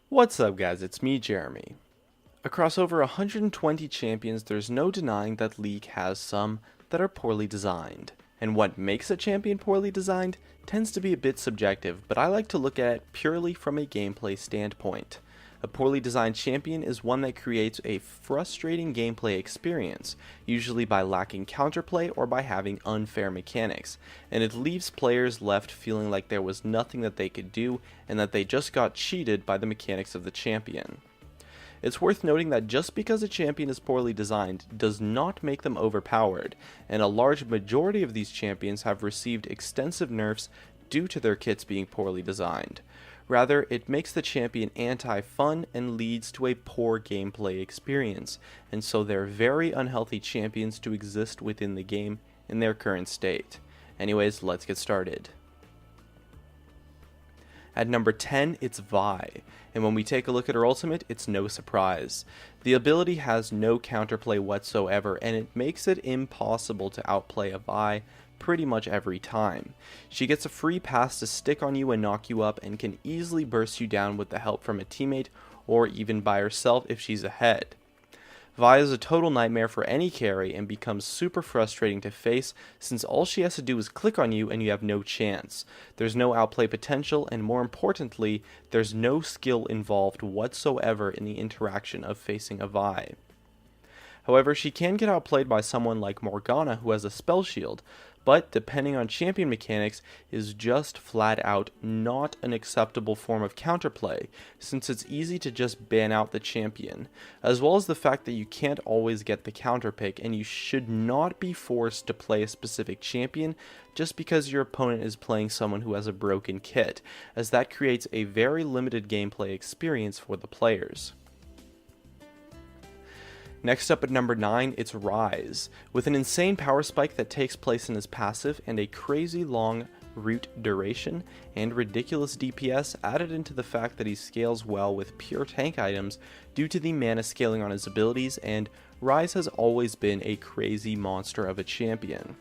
What's up guys, it's me Jeremy. Across over 120 champions, there's no denying that League has some that are poorly designed. And what makes a champion poorly designed tends to be a bit subjective, but I like to look at it purely from a gameplay standpoint. A poorly designed champion is one that creates a frustrating gameplay experience, usually by lacking counterplay or by having unfair mechanics, and it leaves players left feeling like there was nothing that they could do and that they just got cheated by the mechanics of the champion. It's worth noting that just because a champion is poorly designed does not make them overpowered, and a large majority of these champions have received extensive nerfs due to their kits being poorly designed. Rather, it makes the champion anti-fun and leads to a poor gameplay experience, and so they're very unhealthy champions to exist within the game in their current state. Anyways, let's get started. At number 10, it's Vi, and when we take a look at her ultimate, it's no surprise. The ability has no counterplay whatsoever, and it makes it impossible to outplay a Vi pretty much every time. She gets a free pass to stick on you and knock you up, and can easily burst you down with the help from a teammate, or even by herself if she's ahead. Vi is a total nightmare for any carry and becomes super frustrating to face since all she has to do is click on you and you have no chance. There's no outplay potential, and more importantly, there's no skill involved whatsoever in the interaction of facing a Vi. However, she can get outplayed by someone like Morgana, who has a spell shield, but depending on champion mechanics is just flat out not an acceptable form of counterplay, since it's easy to just ban out the champion, as well as the fact that you can't always get the counter pick, and you should not be forced to play a specific champion just because your opponent is playing someone who has a broken kit, as that creates a very limited gameplay experience for the players. Next up at number 9, it's Ryze, with an insane power spike that takes place in his passive and a crazy long root duration and ridiculous DPS added into the fact that he scales well with pure tank items due to the mana scaling on his abilities, and Ryze has always been a crazy monster of a champion.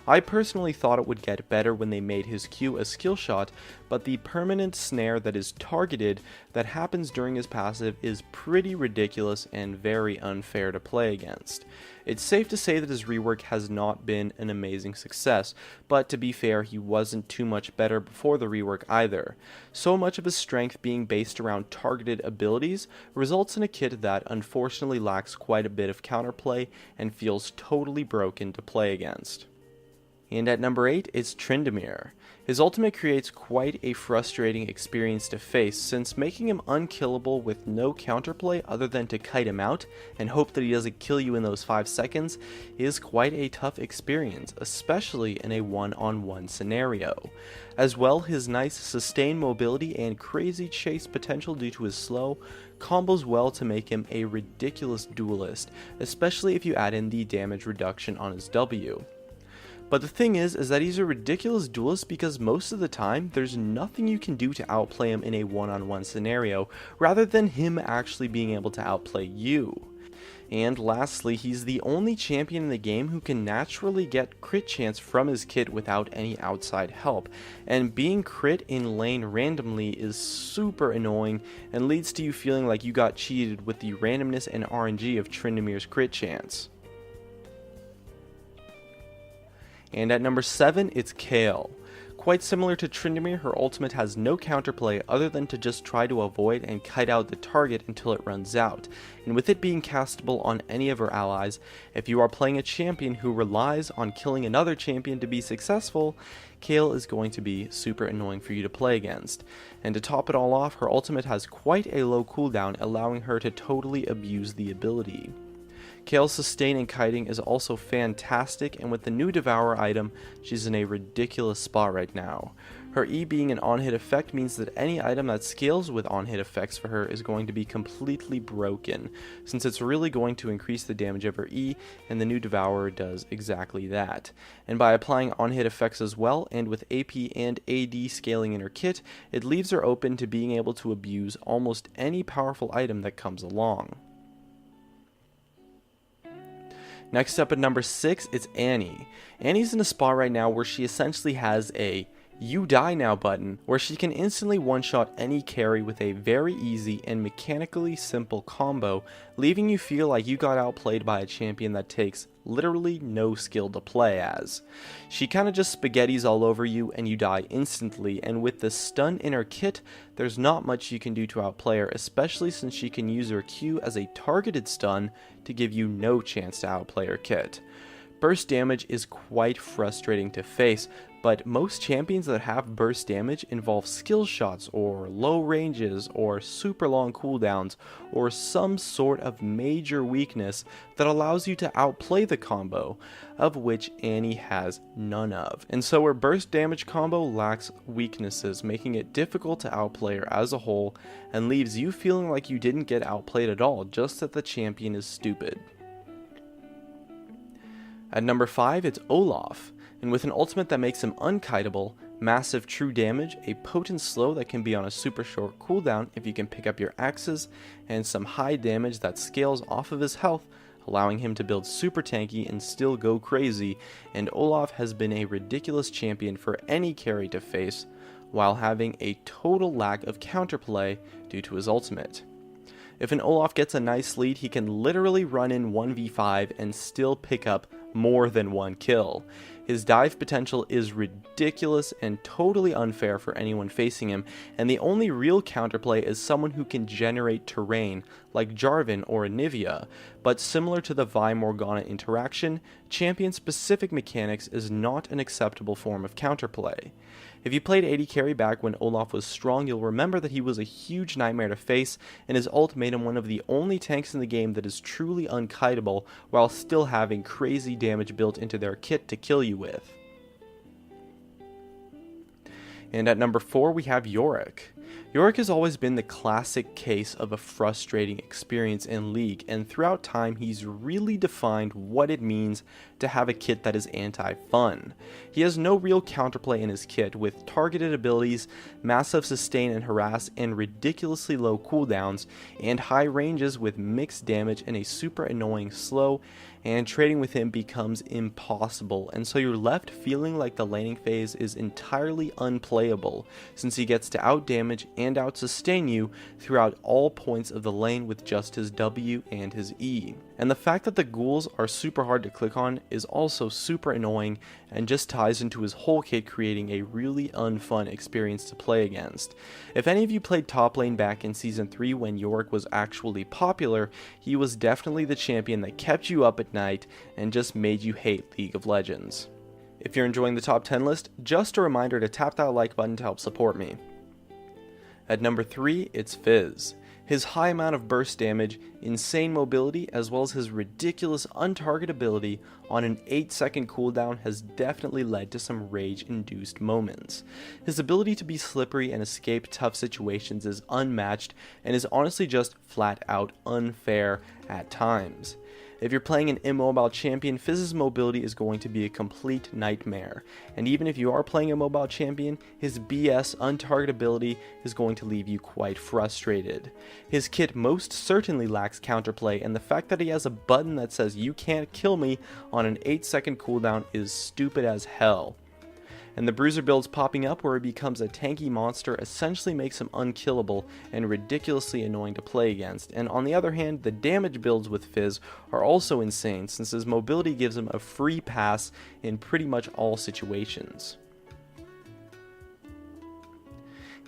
I personally thought it would get better when they made his Q a skill shot, but the permanent snare that is targeted that happens during his passive is pretty ridiculous and very unfair to play against. It's safe to say that his rework has not been an amazing success, but to be fair, he wasn't too much better before the rework either. So much of his strength being based around targeted abilities results in a kit that unfortunately lacks quite a bit of counterplay and feels totally broken to play against. And at number 8, it's Tryndamere. His ultimate creates quite a frustrating experience to face, since making him unkillable with no counterplay other than to kite him out and hope that he doesn't kill you in those 5 seconds is quite a tough experience, especially in a one-on-one scenario. As well, his nice sustained mobility and crazy chase potential due to his slow combos well to make him a ridiculous duelist, especially if you add in the damage reduction on his W. But the thing is that he's a ridiculous duelist because most of the time there's nothing you can do to outplay him in a one-on-one scenario, rather than him actually being able to outplay you. And lastly, he's the only champion in the game who can naturally get crit chance from his kit without any outside help, and being crit in lane randomly is super annoying and leads to you feeling like you got cheated with the randomness and RNG of Tryndamere's crit chance. And at number 7, it's Kayle. Quite similar to Tryndamere, her ultimate has no counterplay other than to just try to avoid and kite out the target until it runs out, and with it being castable on any of her allies, if you are playing a champion who relies on killing another champion to be successful, Kayle is going to be super annoying for you to play against. And to top it all off, her ultimate has quite a low cooldown, allowing her to totally abuse the ability. Kayle's sustain and kiting is also fantastic, and with the new Devour item, she's in a ridiculous spot right now. Her E being an on-hit effect means that any item that scales with on-hit effects for her is going to be completely broken, since it's really going to increase the damage of her E, and the new Devourer does exactly that. And by applying on-hit effects as well, and with AP and AD scaling in her kit, it leaves her open to being able to abuse almost any powerful item that comes along. Next up at number 6, it's Annie. Annie's in a spot right now where she essentially has a "you die now" button, where she can instantly one-shot any carry with a very easy and mechanically simple combo, leaving you feel like you got outplayed by a champion that takes literally no skill to play as. She kinda just spaghettis all over you and you die instantly, and with the stun in her kit, there's not much you can do to outplay her, especially since she can use her Q as a targeted stun to give you no chance to outplay her kit. Burst damage is quite frustrating to face, but most champions that have burst damage involve skill shots or low ranges or super long cooldowns or some sort of major weakness that allows you to outplay the combo, of which Annie has none of. And so her burst damage combo lacks weaknesses, making it difficult to outplay her as a whole and leaves you feeling like you didn't get outplayed at all, just that the champion is stupid. At number 5, it's Olaf, and with an ultimate that makes him unkiteable, massive true damage, a potent slow that can be on a super short cooldown if you can pick up your axes, and some high damage that scales off of his health, allowing him to build super tanky and still go crazy, and Olaf has been a ridiculous champion for any carry to face, while having a total lack of counterplay due to his ultimate. If an Olaf gets a nice lead, he can literally run in 1v5 and still pick up more than one kill. His dive potential is ridiculous and totally unfair for anyone facing him, and the only real counterplay is someone who can generate terrain, like Jarvan or Anivia, but similar to the Vi-Morgana interaction, champion-specific mechanics is not an acceptable form of counterplay. If you played AD carry back when Olaf was strong, you'll remember that he was a huge nightmare to face, and his ult made him one of the only tanks in the game that is truly unkiteable while still having crazy damage built into their kit to kill you with. And at number 4 we have Yorick. Yorick has always been the classic case of a frustrating experience in League, and throughout time he's really defined what it means to have a kit that is anti-fun. He has no real counterplay in his kit, with targeted abilities, massive sustain and harass, and ridiculously low cooldowns, and high ranges with mixed damage and a super annoying slow, and trading with him becomes impossible, and so you're left feeling like the laning phase is entirely unplayable, since he gets to outdamage and outsustain you throughout all points of the lane with just his W and his E. And the fact that the ghouls are super hard to click on is also super annoying and just ties into his whole kit, creating a really unfun experience to play against. If any of you played top lane back in Season 3 when Yorick was actually popular, he was definitely the champion that kept you up at night and just made you hate League of Legends. If you're enjoying the top 10 list, just a reminder to tap that like button to help support me. At number 3, it's Fizz. His high amount of burst damage, insane mobility, as well as his ridiculous untargetability on an 8-second cooldown has definitely led to some rage-induced moments. His ability to be slippery and escape tough situations is unmatched and is honestly just flat out unfair at times. If you're playing an immobile champion, Fizz's mobility is going to be a complete nightmare, and even if you are playing a mobile champion, his BS untargetability is going to leave you quite frustrated. His kit most certainly lacks counterplay, and the fact that he has a button that says "you can't kill me" on an 8-second cooldown is stupid as hell. And the bruiser builds popping up where he becomes a tanky monster essentially makes him unkillable and ridiculously annoying to play against. And on the other hand, the damage builds with Fizz are also insane, since his mobility gives him a free pass in pretty much all situations.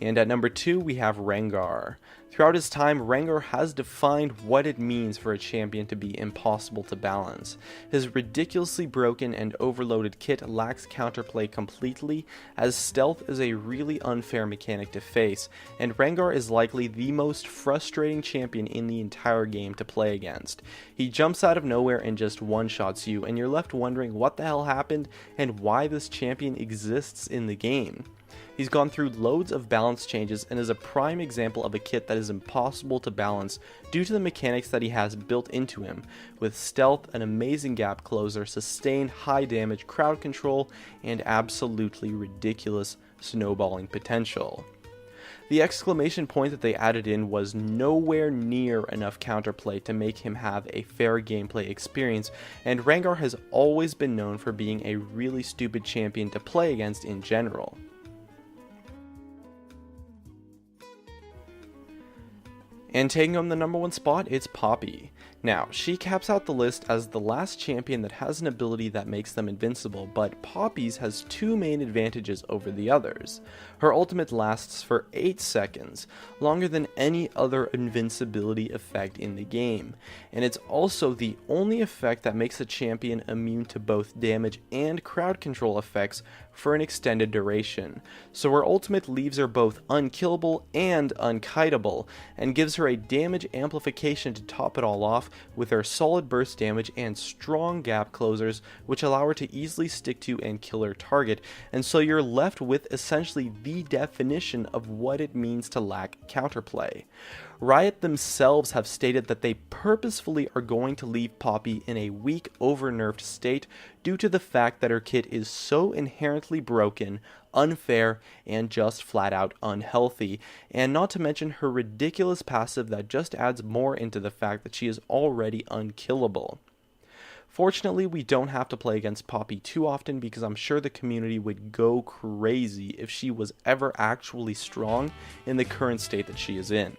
And at number 2 we have Rengar. Throughout his time, Rengar has defined what it means for a champion to be impossible to balance. His ridiculously broken and overloaded kit lacks counterplay completely, as stealth is a really unfair mechanic to face, and Rengar is likely the most frustrating champion in the entire game to play against. He jumps out of nowhere and just one-shots you, and you're left wondering what the hell happened and why this champion exists in the game. He's gone through loads of balance changes and is a prime example of a kit that is impossible to balance due to the mechanics that he has built into him, with stealth, an amazing gap closer, sustain, high damage, crowd control, and absolutely ridiculous snowballing potential. The exclamation point that they added in was nowhere near enough counterplay to make him have a fair gameplay experience, and Rengar has always been known for being a really stupid champion to play against in general. And taking home the number 1 spot, it's Poppy. Now, she caps out the list as the last champion that has an ability that makes them invincible, but Poppy's has 2 main advantages over the others. Her ultimate lasts for 8 seconds, longer than any other invincibility effect in the game, and it's also the only effect that makes a champion immune to both damage and crowd control effects for an extended duration. So her ultimate leaves her both unkillable and unkiteable, and gives her a damage amplification to top it all off with her solid burst damage and strong gap closers, which allow her to easily stick to and kill her target, and so you're left with essentially the definition of what it means to lack counterplay. Riot themselves have stated that they purposefully are going to leave Poppy in a weak, over-nerfed state due to the fact that her kit is so inherently broken, unfair, and just flat out unhealthy, and not to mention her ridiculous passive that just adds more into the fact that she is already unkillable. Fortunately, we don't have to play against Poppy too often because I'm sure the community would go crazy if she was ever actually strong in the current state that she is in.